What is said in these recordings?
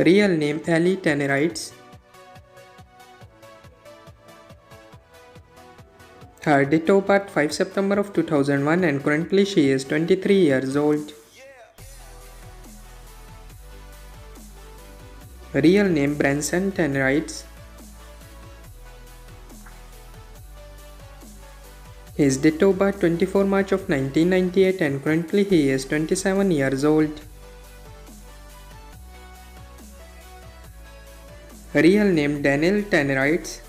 Real name Adley Tannerites. Her date of birth 5 September of 2001 and currently she is 23 years old. Real name Branson Tannerites. His date of birth 24 March of 1998 and currently he is 27 years old. Real name Daniel Tannerites.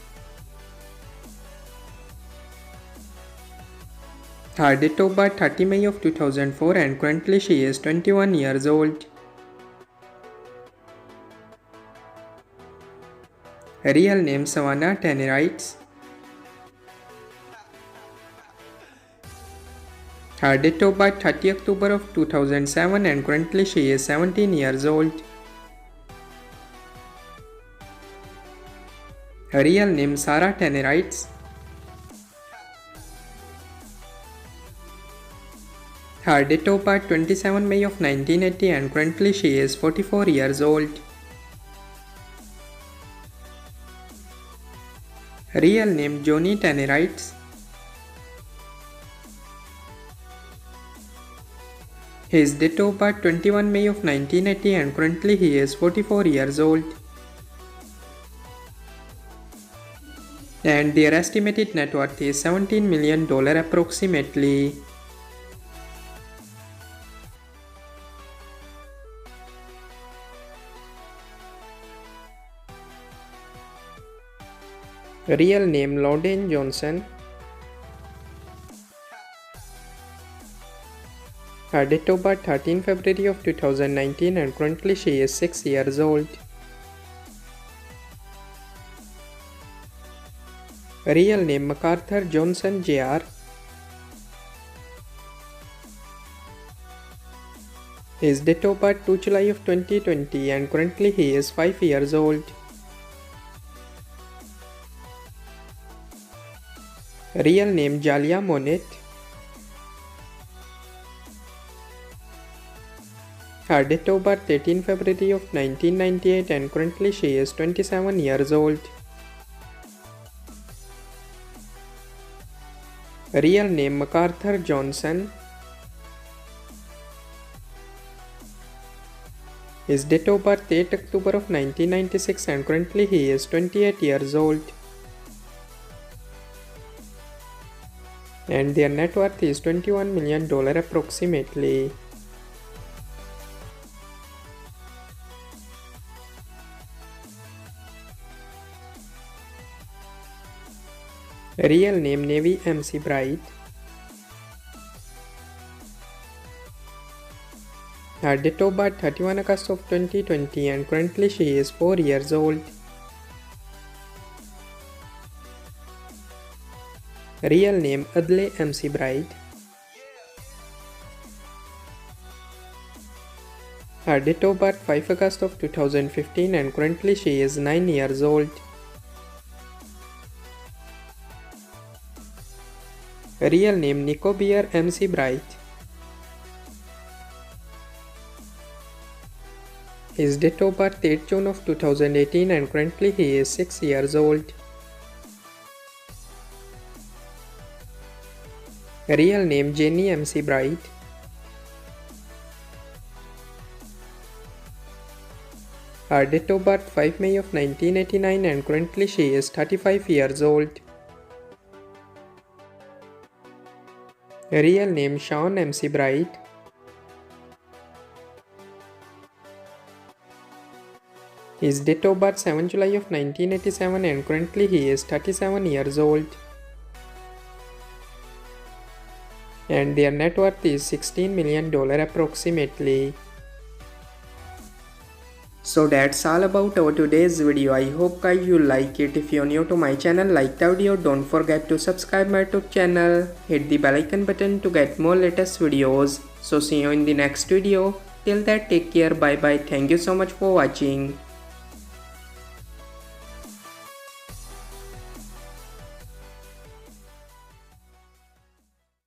Her date of birth 30 May of 2004 and currently she is 21 years old. Real name Savannah Tannerites. Her date of birth 30 October of 2007 and currently she is 17 years old. Real name Sarah Tannerites. Her date of birth 27 May of 1980 and currently she is 44 years old. Real name Johnny Tannerites. His date of birth 21 May of 1980 and currently he is 44 years old. And their estimated net worth is $17 million approximately. Real name Lawden Johnson. Her date of birth 13 February of 2019 and currently she is 6 years old. Real name MacArthur Johnson Jr. His date of birth 2 July of 2020 and currently he is 5 years old. Real name Jalia Monet. Her date of birth 18 February of 1998 and currently she is 27 years old. Real name MacArthur Johnson. His date of birth 8 October of 1996 and currently he is 28 years old. And their net worth is $21 million approximately. Real name Navy MC Bright. Her date of birth 31 August of 2020 and currently she is 4 years old. Real name Adley MC Bright. Her date of birth 5 August of 2015 and currently she is 9 years old. Real name Nico Beer MC Bright. His date of birth 8 June of 2018 and currently he is 6 years old. Real name Jenny MC Bright. Her date of birth 5 May of 1989 and currently she is 35 years old. Real name Sean MC Bright. His date of birth 7 July of 1987 and currently he is 37 years old. And their net worth is $16 million approximately. So that's all about our today's video. I hope guys you like it. If you're new to my channel, like the video, don't forget to subscribe my YouTube channel. Hit the bell icon button to get more latest videos. So see you in the next video. Till that, take care. Bye bye. Thank you so much for watching.